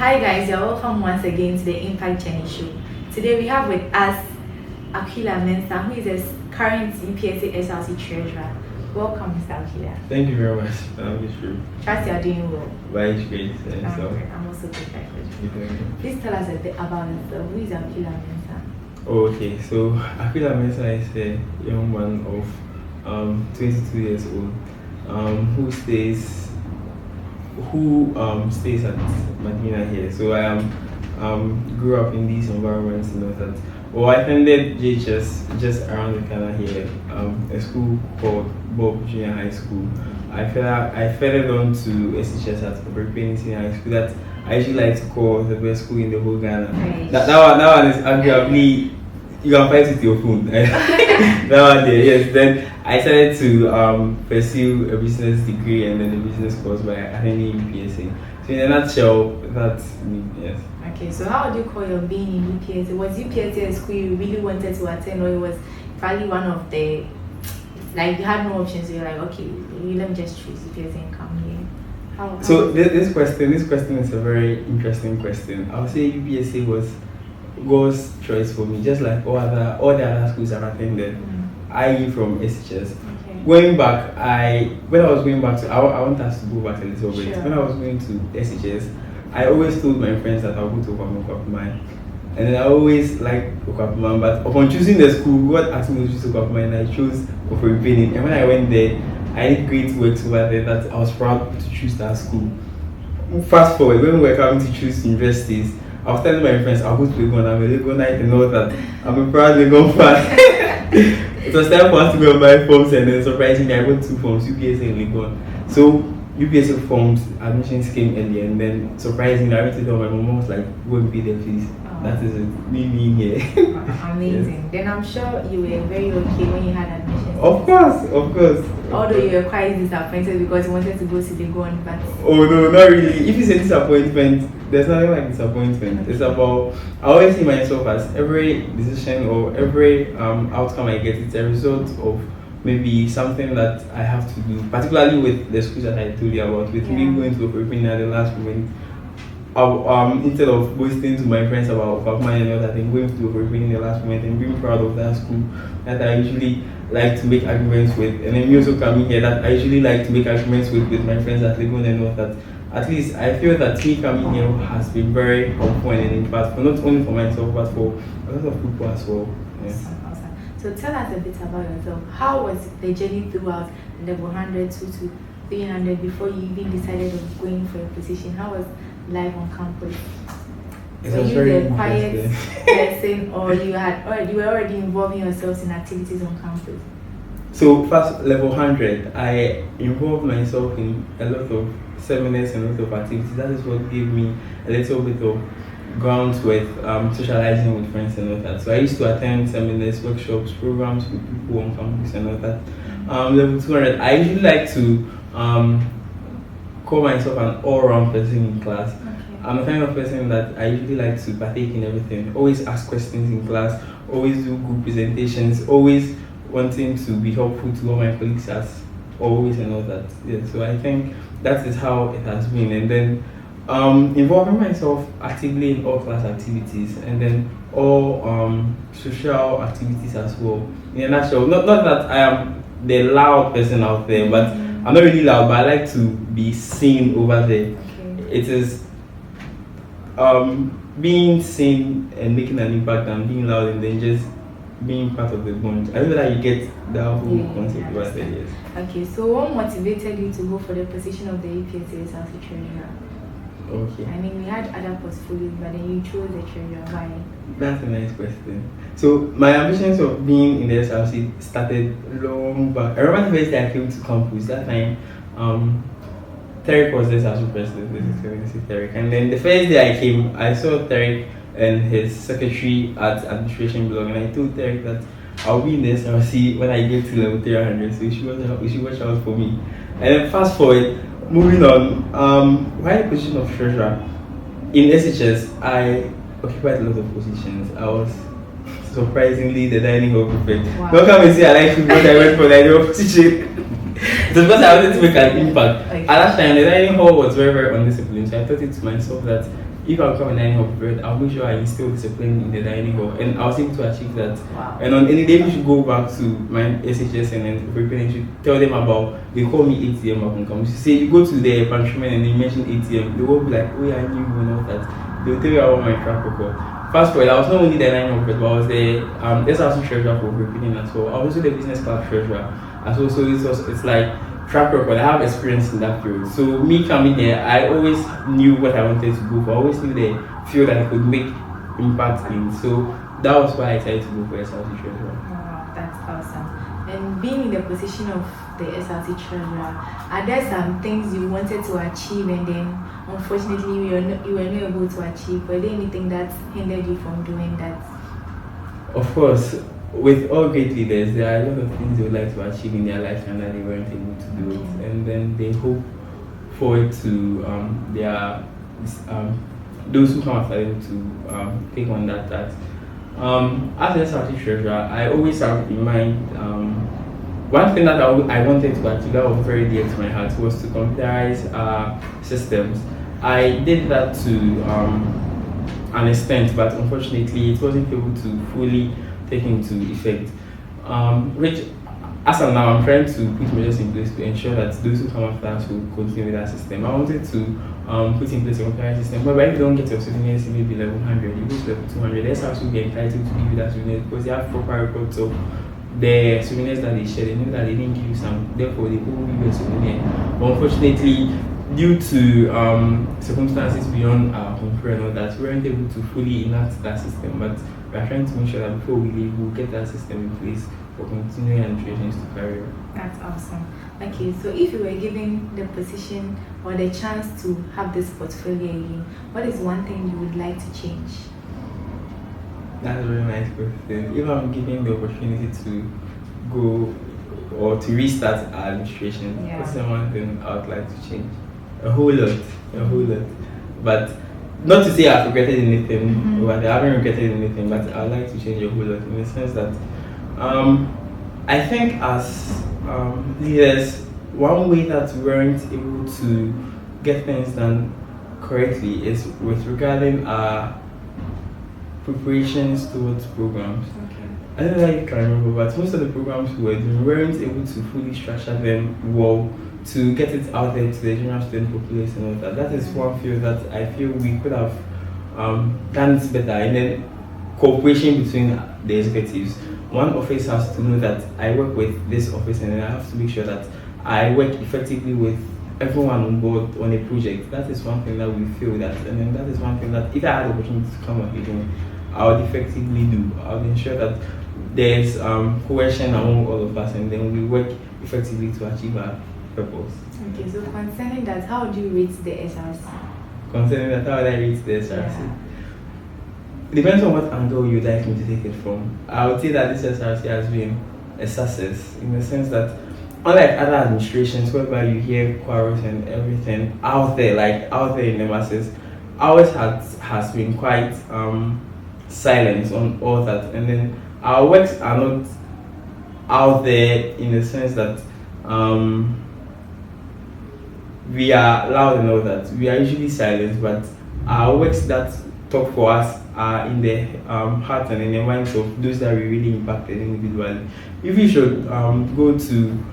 Hi guys, you're welcome once again to the Impact Journey Show. Today we have with us Aquila Mensah, who is a current UPSA SLC treasurer. Welcome, Mr. Aquila. Thank you very much. Sure. Trust you're doing well. Very great. I'm also good. Please tell us a bit about yourself. Who is Aquila Mensah? Okay, so Aquila Mensah is a young man of 22 years old who stays at Medina here. So I grew up in these environments, that. Well, I attended JHS just around the corner here, a school called Bob Junior High School. I fed on to SHS at Obrepeni Senior High School that I usually like to call the best school in the whole Ghana. Right. That one is arguably, you can find it with your phone. That one there, yes. Then I started to pursue a business degree and then a business course by attending UPSA. So in a nutshell, that's me, yes. Okay, so how would you call your being in UPSA? Was UPSA a school you really wanted to attend, or it was probably one of the, like you had no options, so you're like, okay, let me just choose UPSA and come here? So this question is a very interesting question. I would say UPSA was God's choice for me, just like all the other schools I've attended. I.e. from SHS. Okay. Going back, when I was going back to, I want us to go back a little bit. Sure. When I was going to SHS, I always told my friends that I'll go to Okapumai. And then I always liked Okapumai, but upon choosing the school, God asked me to choose Okapumai, and I chose Obrepeni. And when I went there, I did great works over there that I was proud to choose that school. Fast forward, when we were coming to choose universities, I was telling my friends, I'll go to Legon, I'm a Legonite and all that. I'm a proud Legon fan. It was time for us to go and buy forms, and then surprisingly, I got 2 forms, UPSA and Legon. So, UPSA forms, admissions came early, and then surprisingly, I went to tell my mom, was like, go and pay the fees. That is it, me being here. Amazing. Yes. Then I'm sure you were very okay when you had admissions. Of course. Although you were quite disappointed because you wanted to go to the Gon, but oh no, not really. If you say disappointment, there's nothing like disappointment. Okay. It's about, I always see myself as every decision or every outcome I get, it's a result of maybe something that I have to do, particularly with the schools that I told you about, with me going to Obrepeni at the last moment. Instead of boasting to my friends about Okapumai and all that, and going to Obrepeni in the last moment and being proud of that school that I usually like to make arguments with, and then me also coming here that I usually like to make arguments with my friends at Legon and all that. At least I feel that me coming here has been very helpful and an impact, not only for myself but for a lot of people as well. Yes. Awesome. So tell us a bit about yourself. How was the journey throughout level 100 to 300 before you even decided on going for a position? How was life on campus? Were you the quiet person, or you were already involving yourselves in activities on campus? So first, level 100, I involved myself in a lot of seminars and a lot of activities. That is what gave me a little bit of grounds with socializing with friends and all that. So I used to attend seminars, workshops, programs with people on campus and all that. Level 200, I usually like to call myself an all-round person in class. Okay. I'm the kind of person that I usually like to partake in everything, always ask questions in class, always do good presentations, always wanting to be helpful to all my colleagues as always and all that. Yeah, so I think that is how it has been. And then involving myself actively in all class activities and then all social activities as well. In a nutshell, not that I am the loud person out there, but I'm not really loud, but I like to be seen over there. Okay. It is being seen and making an impact and being loud and then just being part of the bunch. I know that you get the whole concept over there, yes. Okay, so what motivated you to go for the position of the UPSA SLC treasurer? Okay. I mean, we had other portfolios, but then you chose the treasurer. Why? That's a nice question. So my ambitions of being in the SLC started long back. I remember the first day I came to campus. That time, Tarek was the SLC president. This is Tarek. And then the first day I came, I saw Tarek and his secretary at administration blog, and I told Tarek that I'll be in the SLC when I get to level 300. So you should watch out for me. And then fast forward. Moving on, why the position of treasurer? In SHS, I occupied a lot of positions. I was surprisingly the dining hall prefect. Wow. Don't come and say I like food, but I went for the dining hall position. It was because I wanted to make an impact. Okay. At that time, the dining hall was very, very undisciplined. So I thought it to myself that if I become a dining hall prefect, I'll make sure I instill discipline in the dining hall, and I was able to achieve that. Wow. And on any day, you should go back to my SHS and then preparing, should tell them about, they call me ATM Akunkom. You say you go to the pantryman and they mention ATM, they will be like, oh yeah, I knew you know that. They'll tell you about my track record. Fast forward, I was not only the dining hall prefect, but I was the SRC treasurer for preparing as well. I was also the business club treasurer as well. So it's like track record. I have experience in that field. So me coming there, I always knew what I wanted to go for. I always knew the field that I could make impact in. So that was why I decided to go for SRC treasurer. Wow, that's awesome. And being in the position of the SRC treasurer, are there some things you wanted to achieve and then unfortunately you were not able to achieve? Were there anything that hindered you from doing that? Of course, with all great leaders, there are a lot of things they would like to achieve in their lifetime that they weren't able to do it, and then they hope for it to those who come after them to take on that task. As a SRT treasurer, I always have in mind one thing that I wanted to achieve that was very dear to my heart was to computerize systems. I did that to an extent, but unfortunately, it wasn't able to fully take into effect. Which, as of now, I'm trying to put measures in place to ensure that those who come after us will continue with that system. I wanted to put in place a computerized system whereby if you don't get your souvenirs maybe level 100, you go to level 200. Let's also be entitled to give you that souvenir because they have proper records of the souvenirs that they share. They know that they didn't give you some, therefore they owe you a souvenir. But unfortunately, due to circumstances beyond our control and all that, we weren't able to fully enact that system. But we are trying to make sure that before we leave, we'll get that system in place for continuing administrations to carry on. That's awesome. Okay, so if you were given the position or the chance to have this portfolio again, what is one thing you would like to change? That's a very nice question. If I'm given the opportunity to go or to restart our administration, what's the one thing I would like to change? A whole lot. But not to say I've regretted anything, but I haven't regretted anything, but I'd like to change a whole lot in the sense that I think as leaders, one way that we weren't able to get things done correctly is with regarding our preparations towards programs. I don't know if you can remember, but most of the programs we were doing, we weren't able to fully structure them well to get it out there to the general student population and all that. That is one field that I feel we could have done it better. And then cooperation between the executives. One office has to know that I work with this office and then I have to make sure that I work effectively with everyone on board on a project. That is one thing that we feel that, and then that is one thing that if I had the opportunity to come up again, I would effectively do. I would ensure that there's cohesion among all of us and then we work effectively to achieve our purpose. Okay, so concerning that, how do you rate the SRC? Concerning that, how would I rate the SRC? Yeah. It depends on what angle you'd like me to take it from. I would say that this SRC has been a success in the sense that unlike other administrations whereby you hear quarrels and everything out there in the masses, ours has been quite silent on all that, and then our works are not out there in the sense that we are loud and all that. We are usually silent, but our works that talk for us are in the heart and in the minds of those that we really impacted individually. If you should go to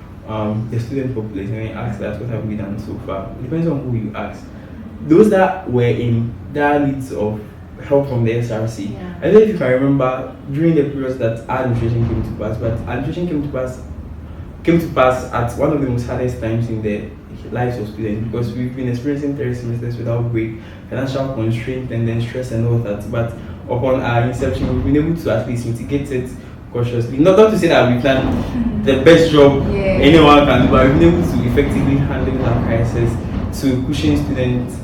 the student population and ask that, what have we done so far? It depends on who you ask. Those that were in dire needs of help from the SRC. I don't know if you can remember during the period that our administration came to pass, but administration came to pass at one of the most hardest times in the lives of students because we've been experiencing 3 semesters without break, financial constraint and then stress and all that. But upon our inception, we've been able to at least mitigate it cautiously. Not to say that we've done the best job anyone can do, but we've been able to effectively handle that crisis to cushion students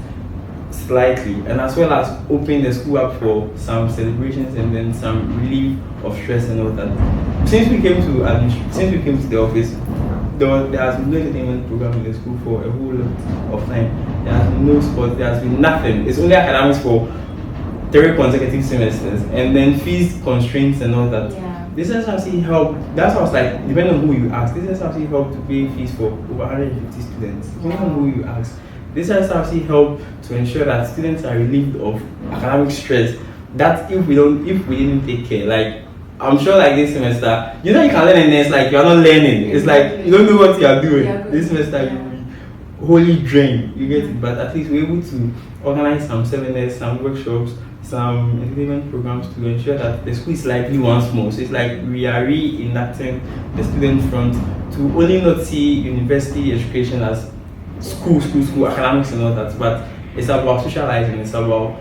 slightly, and as well as open the school up for some celebrations and then some relief of stress and all that. Since we came to the office, there has been no entertainment program in the school for a whole lot of time. There has been no sports, there has been nothing. It's only academics for 3 consecutive semesters, and then fees constraints and all that. This SRC helped. That's why I was like, depending on who you ask, this SRC helped to pay fees for over 150 students. Depending on who you ask, This has actually helped to ensure that students are relieved of academic stress. That if we didn't take care, like I'm sure like this semester, you know you can learn and it's like you're not learning. It's like you don't know what you're doing. This semester you'll be wholly drained. You get it, but at least we're able to organize some seminars, some workshops, some entertainment programs to ensure that the school is lively once more. So it's like we are reenacting the student front to only not see university education as school, academics and all that, but it's about socializing, it's about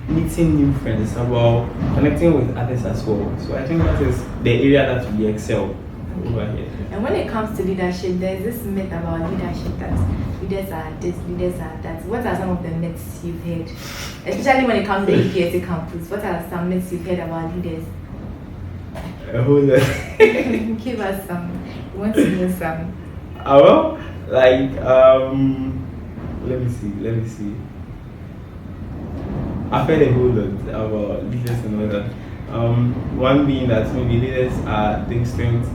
meeting new friends, it's about connecting with others as well. So I think that is the area that we excel over here. And when it comes to leadership, there's this myth about leadership that leaders are this, leaders are that. What are some of the myths you've heard? Especially when it comes to UPSA campus, what are some myths you've heard about leaders? A whole lot. Give us some. We want to know some. Well, like, let me see. I've heard a whole lot about leaders and all that. One being that maybe leaders are distinct,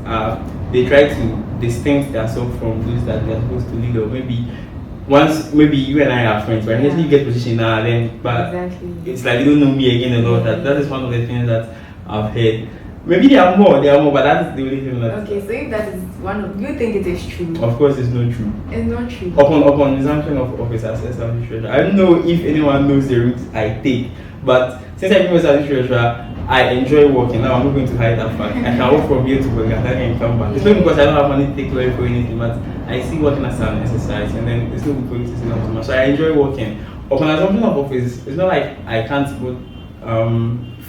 they try to distinct themselves from those that they're supposed to lead, or maybe you and I are friends, but usually you get position now, then, but exactly. It's like you don't know me again and all that. That is one of the things that I've heard. Maybe there are more, but that's the only thing that. Okay, so if that is one of, you think it is true? Of course, it's not true. It's not true. Upon resumption of office as Assistant Treasurer, I don't know if anyone knows the route I take, but since I became Assistant Treasurer, I enjoy working. Now I'm not going to hide that fact. I can work from here to Bologna and come back. It's not because I don't have money to take away for anything, but I see working as an exercise, and then it's not because it's not too much. So I enjoy working. Upon assumption of office, it's not like I can't go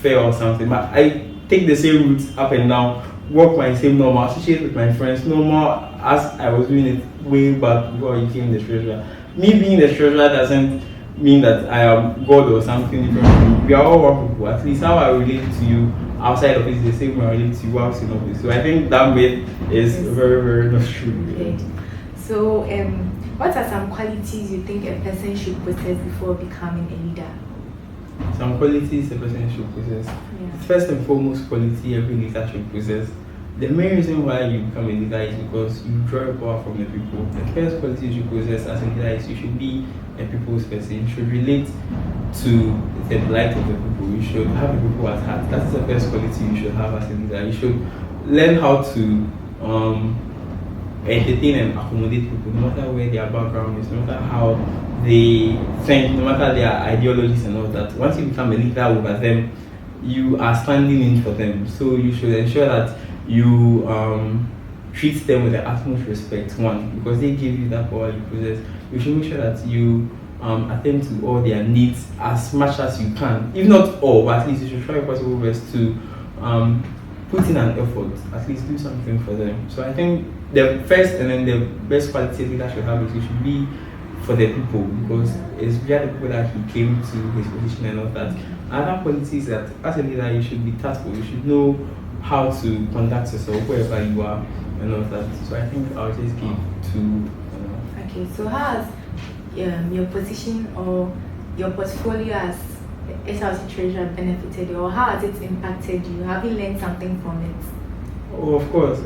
fair or something, but I take the same route up and down, work my same normal, associate with my friends normal as I was doing it way back before I became the treasurer. Me being the treasurer doesn't mean that I am God or something different from you. We are all work people. At least how I relate to you outside of it is the same way I relate to you outside of it. So I think that myth is very, very not true. Okay. So what are some qualities you think a person should possess before becoming a leader? Some qualities a person should possess. Yeah. First and foremost quality every leader should possess. The main reason why you become a leader is because you draw your power from the people. The first quality you should possess as a leader is you should be a people's person. You should relate to the plight of the people. You should have the people at heart. That's the first quality you should have as a leader. You should learn how to entertain and accommodate people, no matter where their background is, no matter how they think, no matter their ideologies and all that. Once you become a leader over them, you are standing in for them. So you should ensure that you treat them with the utmost respect, one, because they give you that power you possess. You should make sure that you attend to all their needs as much as you can. If not all, but at least you should try your possible best to put in an effort, at least do something for them. So I think the first and then the best quality a leader should have is you should be for the people, because it's via the people that he came to his position and all that. Other qualities that as a leader you should be tactful, you should know how to conduct yourself wherever you are and all that. So I think I'll just give two. Okay, so how has your position or your portfolio as SLC treasurer benefited you, or how has it impacted you? Have you learned something from it? Oh, of course.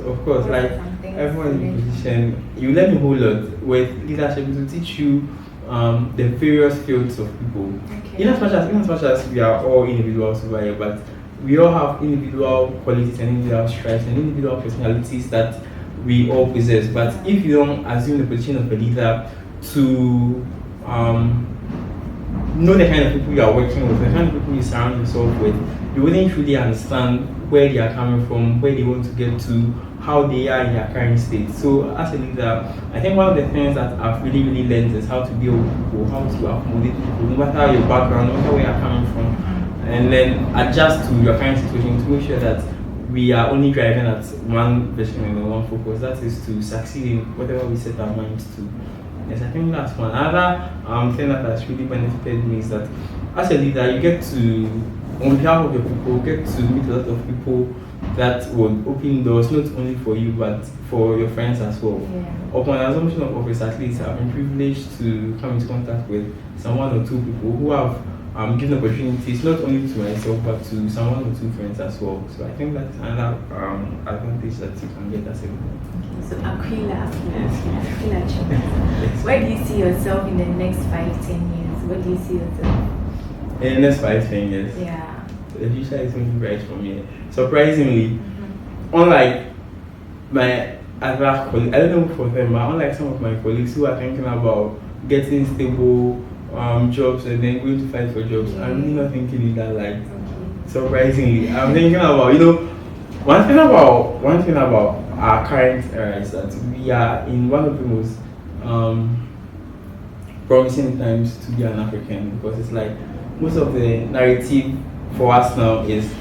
Like everyone in the position, you learn a whole lot with leadership to teach you the various fields of people. Okay. In as much as we are all individuals over here, but we all have individual qualities and individual strengths and individual personalities that we all possess. But if you don't assume the position of a leader to know the kind of people you are working with, the kind of people you surround yourself with, you wouldn't truly understand where they are coming from, where they want to get to, how they are in their current state. So as a leader, I think one of the things that I've really learned is how to deal with people, how to accommodate people, no matter your background, no matter where you're coming from, and then adjust to your current situation to make sure that we are only driving at one vision and one focus, that is to succeed in whatever we set our minds to. Yes, I think that's one. Another thing that has really benefited me is that as a leader, you get to, on behalf of your people, get to meet a lot of people that will open doors not only for you but for your friends as well. Yeah. Upon assumption of office, at least I've been privileged to come into contact with some one or two people who have giving opportunities not only to myself but to someone or two friends as well. So I think that's another advantage that you can get as a woman. Okay, so Aquila, Yes. Yes. where do you see yourself in the next 5-10 years? Where do you see yourself? In the next 5-10 years, Yeah. the future is looking bright for me. Surprisingly, unlike my other colleagues, I don't know for them, but unlike some of my colleagues who are thinking about getting stable jobs and then going to fight for jobs, I'm really not thinking in that light. Surprisingly, I'm thinking about, one thing about our current era is that we are in one of the most promising times to be an African, because it's like most of the narrative for us now is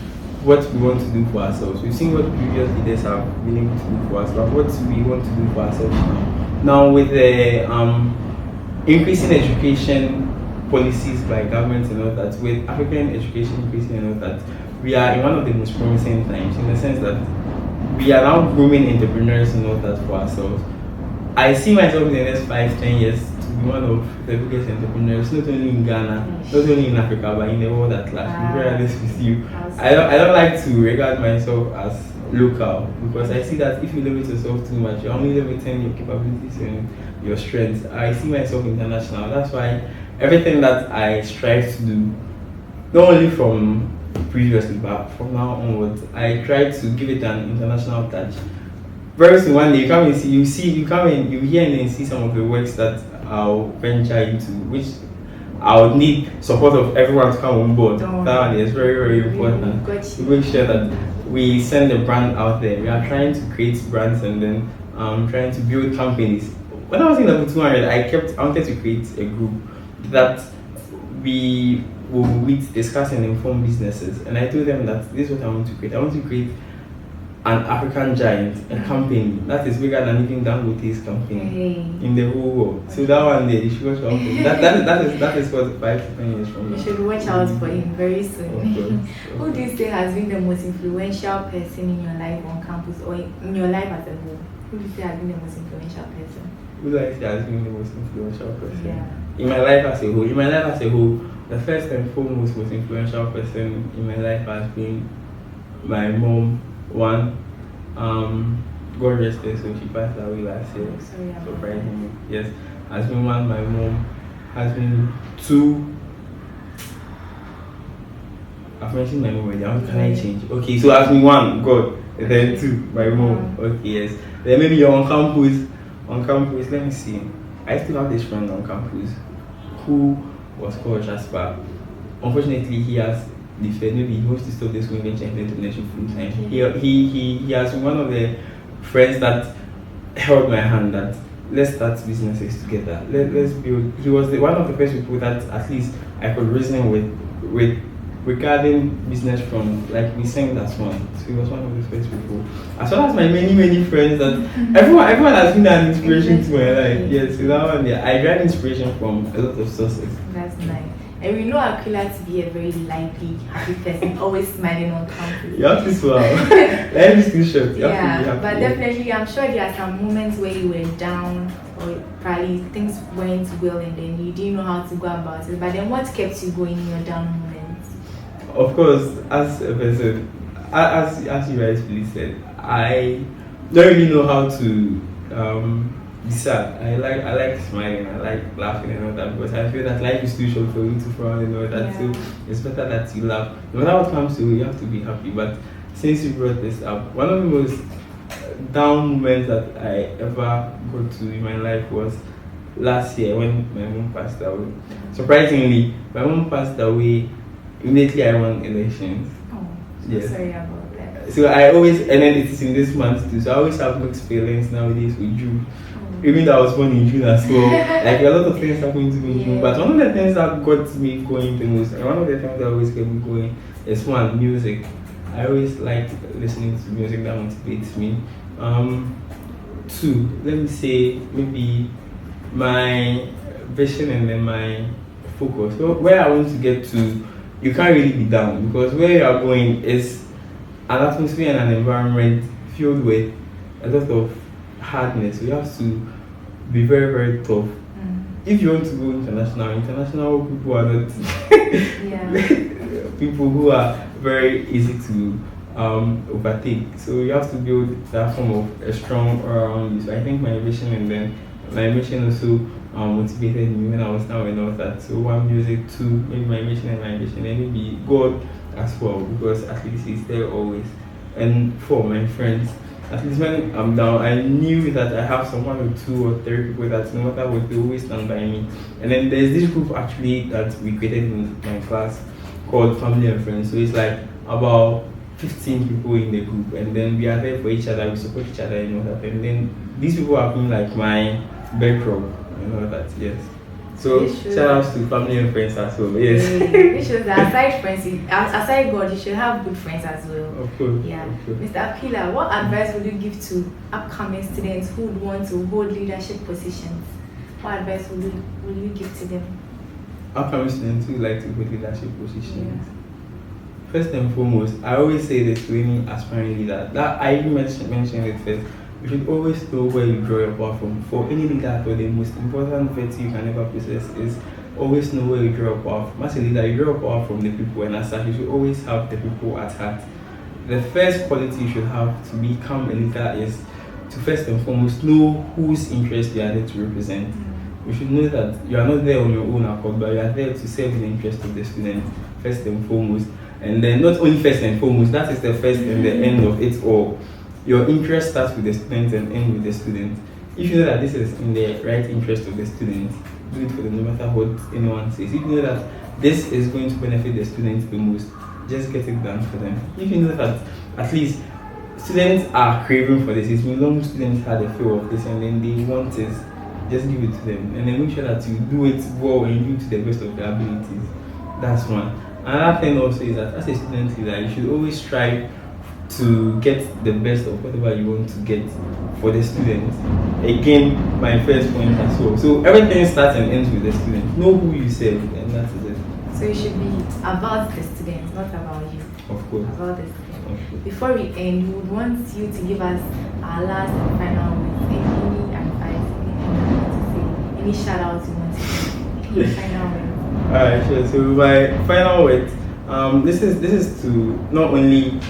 what we want to do for ourselves. We've seen what previous leaders have been able to do for us, but what we want to do for ourselves now. Now with the increasing education policies by governments and all that, with African education increasing and all that, we are in one of the most promising times, in the sense that we are now grooming entrepreneurs and all that for ourselves. I see myself in the next 5-10 years to be one of the biggest entrepreneurs, not only in Ghana, not only in Africa, but in the world at large. To be very honest with you, I don't like to regard myself as local, because I see that if you limit yourself too much, you're only limiting your capabilities and your strengths. I see myself international. That's why everything that I strive to do, not only from previously but from now onwards, I try to give it an international touch. Very soon one day you come and see, you hear and then see some of the works that I'll venture into, which I would need support of everyone to come on board. That one is very, very important. To make sure that we send the brand out there. We are trying to create brands and then trying to build companies. When I was in level 200, I wanted to create a group that we will meet, discuss and inform businesses. And I told them that this is what I want to create. I want to create an African giant, a company that is bigger than even Dangote's company in the whole world. So that one day, you should watch out. That is for 5-10 years from now. You should watch out for him very soon. Of course. Who do you say has been the most influential person in your life on campus or in your life as a whole? Who do you say has been the most influential person? Who do I say has been the most influential person? Yeah. In my life as a whole, the first and foremost most influential person in my life has been my mom. One, God rest her soul, she passed away last year. Surprisingly, yes, has been one. My mom has been two. I've mentioned my mom already. How can I change? Okay, so has been one, God, and then two, my mom. Okay, yes. Then maybe you're on campus. On campus, let me see. I still have this friend on campus who was called Jasper. Unfortunately, he has deferred. Maybe he wants to stop this going venture into international full time. He has been one of the friends that held my hand that let's start businesses together. Let's build. He was one of the first people that at least I could reason with regarding business from, like we sang that song. So he was one of the first people. As well as my many friends that everyone has been an inspiration to my life. Yes, so that one there. I derive inspiration from a lot of sources. That's nice. And we know Aquila to be a very lively, happy person, always smiling on campus. You have to smile. Let me still short. Yeah, but definitely, I'm sure there are some moments where you were down or probably things went well and then you didn't know how to go about it. But then what kept you going in your down moments? Of course, as a person, as you rightfully said, I don't really know how to be sad. I like smiling, I like laughing and all that, because I feel that life is too short for you to frown and all that. So it's better that you laugh. No matter what comes to you, you have to be happy. But since you brought this up, one of the most down moments that I ever got to in my life was last year when my mom passed away. Surprisingly, my mom passed away immediately I won elections. Oh, so sorry about that. So I always, and then it is in this month too, so I always have mixed feelings nowadays with June. Even though I was born in June as well, like a lot of things happening to me in June. But one of the things that got me going the most, and one of the things that always get me going, is one, music. I always like listening to music that motivates me. Two, let me say maybe my vision and then my focus. So where I want to get to, you can't really be down, because where you are going is an atmosphere and an environment filled with a lot of hardness. You have to be very, very tough if you want to go international people are not people who are very easy to overtake. So you have to build that form of a strong around you. So I think my mission and then my mission also motivated me when I was down and all that. So one music, two, maybe my mission and my ambition, and maybe God as well, because at least He's there always. And for my friends, at least when I'm down, I knew that I have someone or two or three people that no matter what, they always stand by me. And then there's this group actually that we created in my class called Family and Friends. So it's like about 15 people in the group, and then we are there for each other, we support each other and all that. And then these people have been like my bedrock and all that, yes. So shout outs to family and friends as well, yes. Which shows that aside friends, aside God, you should have good friends as well. Of course. Yeah. Of course. Mr. Aquila, what advice would you give to upcoming students who would want to hold leadership positions? What advice would you give to them? Upcoming students who like to hold leadership positions. Yeah. First and foremost, I always say this to any aspiring leader, that I even mentioned it first. You should always know where you draw your power from. For any leader, the most important virtue you can ever possess is always know where you draw your power from. As a leader, you draw your power from the people, and as such, you should always have the people at heart. The first quality you should have to become a leader is to first and foremost know whose interest you are there to represent. You should know that you are not there on your own accord, but you are there to serve the interest of the student, first and foremost. And then not only first and foremost, that is the first and the end of it all. Your interest starts with the student and ends with the student. If you know that this is in the right interest of the student, do it for them no matter what anyone says. If you know that this is going to benefit the students the most, just get it done for them. If you know that at least students are craving for this, it's been long students had a feel of this and then they want it, just give it to them. And then make sure that you do it well and do it to the best of your abilities. That's one. Another thing also is that as a student leader, you should always strive to get the best of whatever you want to get for the students. Again, my first point as well. So everything starts and ends with the student. Know who you serve, and that is it. So it should be about the students, not about you. Of course. About the students. Before we end, we would want you to give us our last and final words. Any advice, anything you want to say, any shout outs you want to give, any final words. Alright, sure. So my final words, this is to not only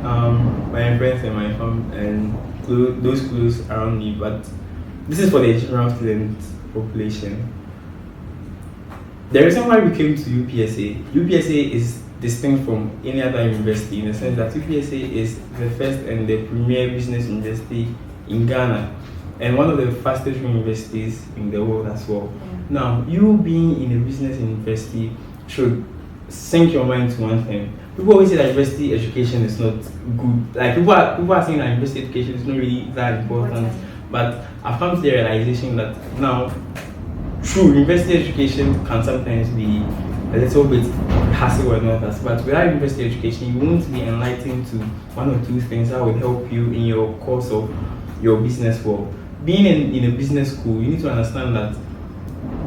my friends and my family and those close around me, but this is for the general student population. The reason why we came to UPSA is distinct from any other university in the sense that UPSA is the first and the premier business university in Ghana, and one of the fastest growing universities in the world as well. Now, you being in a business university should sink your mind to one thing. People always say that university education is not good. Like people are saying that university education is not really that important. But I've come to the realization that now, true, university education can sometimes be a little bit hassle and all that. But without university education, you won't be enlightened to one or two things that will help you in your course of your business work. Being in a business school, you need to understand that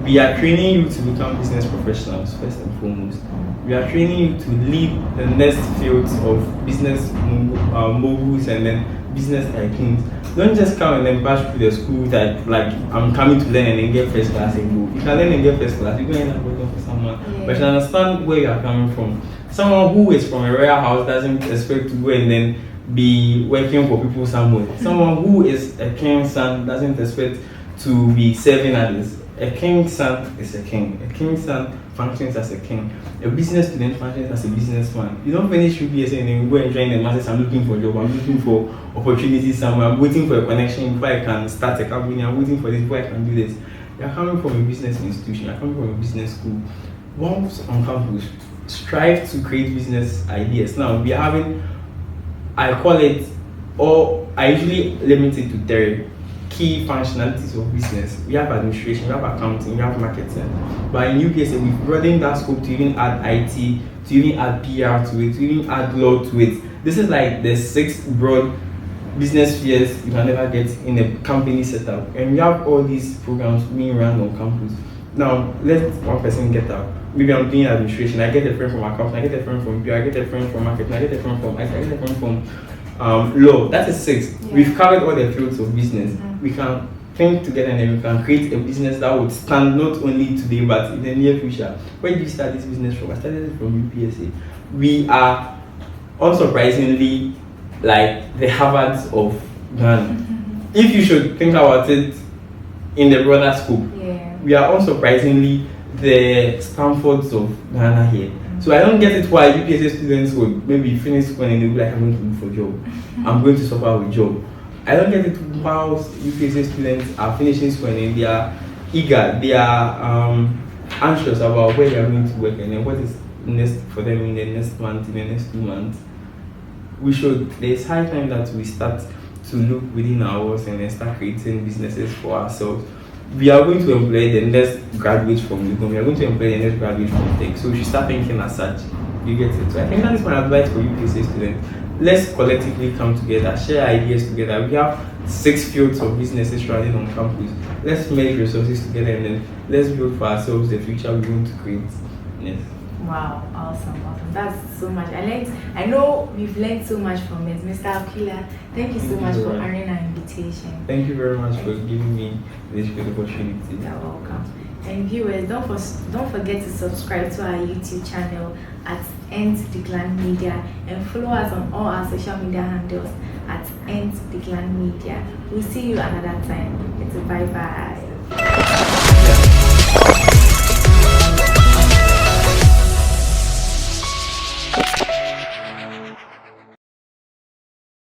we are training you to become business professionals first and foremost. We are training you to lead the next fields of business moguls and then business tycoons. Don't just come and then pass through the school that like I'm coming to learn and then get first class and go. You can learn and get first class, you're going to end up working for someone. Yeah. But you should understand where you are coming from. Someone who is from a royal house doesn't expect to go and then be working for people somewhere. Someone who is a king's son doesn't expect to be serving others. A king's son is a king. A king's son functions as a king. A business student functions as a businessman. You don't finish UPSA and then go and join the masses. I'm looking for a job. I'm looking for opportunities somewhere. I'm waiting for a connection before I can start a company. I'm waiting for this before I can do this. You're coming from a business institution. You're coming from a business school. Once on campus, strive to create business ideas. Now, we are having, I call it, or I usually limit it to 3 key functionalities of business. We have administration, we have accounting, we have marketing. But in UPSA, we've broadened that scope to even add IT, to even add PR to it, to even add law to it. This is like the 6 broad business spheres you can never get in a company setup. And we have all these programs being run on campus. Now, let one person get up. Maybe I'm doing administration, I get a friend from accounting, I get a friend from PR, I get a friend from marketing, I get a friend from IT, I get a friend from law. That is 6. Yeah. We've covered all the fields of business. We can think together and then we can create a business that would stand not only today but in the near future. Where did you start this business from? I started it from UPSA. We are unsurprisingly like the Harvards of Ghana. If you should think about it in the broader scope, we are unsurprisingly the Stanfords of Ghana here. So I don't get it why UPSA students would maybe finish school and they'll be like, I'm going to look for a job. I'm going to suffer with job. I don't get it why UPSA students are finishing school and they are eager, they are anxious about where they are going to work and then what is next for them in the next month, in the next 2 months. There's high time that we start to look within ours and then start creating businesses for ourselves. We are going to employ the next graduates from Lagos. We are going to employ the next graduates from Tech. So we should start thinking as such. You get it? So I think that is my advice for UPSA students. Let's collectively come together, share ideas together. We have 6 fields of businesses running on campus. Let's merge resources together and then let's build for ourselves the future we want to create. Yes. Wow, awesome. That's so much. I know we've learned so much from it. Mr. Aquila, thank you so much for honoring our invitation. Thank you very much for giving me this great opportunity. You're welcome. And viewers, don't forget to subscribe to our YouTube channel at End the Clan Media and follow us on all our social media handles at End the Clan Media. We'll see you another time. It's a bye-bye.